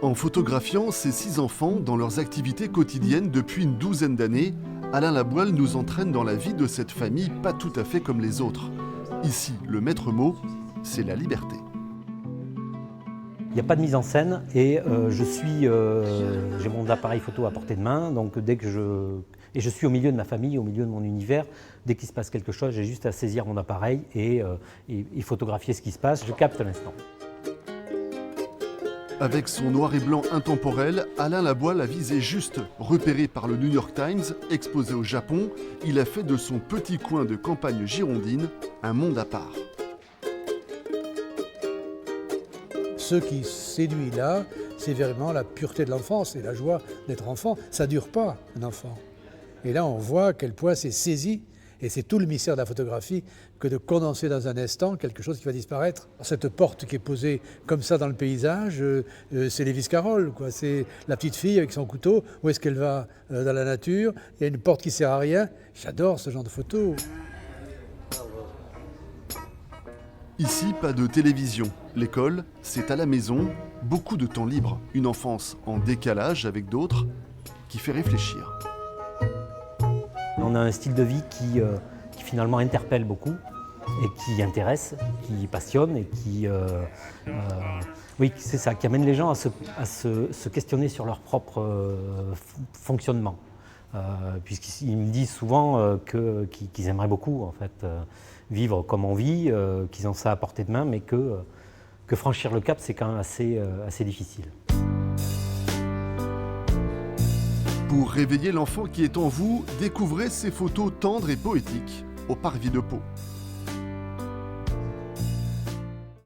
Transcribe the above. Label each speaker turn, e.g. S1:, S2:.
S1: En photographiant ces 6 enfants dans leurs activités quotidiennes depuis une douzaine d'années, Alain Laboile nous entraîne dans la vie de cette famille pas tout à fait comme les autres. Ici, le maître mot, c'est la liberté.
S2: Il n'y a pas de mise en scène et j'ai mon appareil photo à portée de main, donc je suis au milieu de ma famille, au milieu de mon univers. Dès qu'il se passe quelque chose, j'ai juste à saisir mon appareil et photographier ce qui se passe. Je capte l'instant.
S1: Avec son noir et blanc intemporel, Alain Laboile a visé juste. Repéré par le New York Times, exposé au Japon, il a fait de son petit coin de campagne girondine un monde à part.
S3: Ce qui séduit là, c'est vraiment la pureté de l'enfance et la joie d'être enfant. Ça ne dure pas, un enfant. Et là, on voit à quel point c'est saisi, et c'est tout le mystère de la photographie, que de condenser dans un instant quelque chose qui va disparaître. Cette porte qui est posée comme ça dans le paysage, c'est Lewis Carroll, quoi. C'est la petite fille avec son couteau. Où est-ce qu'elle va dans la nature? Il y a une porte qui ne sert à rien. J'adore ce genre de photos.
S1: Ici, pas de télévision. L'école, c'est à la maison, beaucoup de temps libre. Une enfance en décalage avec d'autres qui fait réfléchir.
S2: On a un style de vie qui finalement interpelle beaucoup et qui intéresse, qui passionne et oui, c'est ça, qui amène les gens à se questionner sur leur propre fonctionnement. Puisqu'ils me disent souvent qu'ils aimeraient beaucoup en fait, vivre comme on vit, qu'ils ont ça à portée de main, mais que franchir le cap, c'est quand même assez difficile.
S1: Pour réveiller l'enfant qui est en vous, découvrez ces photos tendres et poétiques au Parvis de Pau.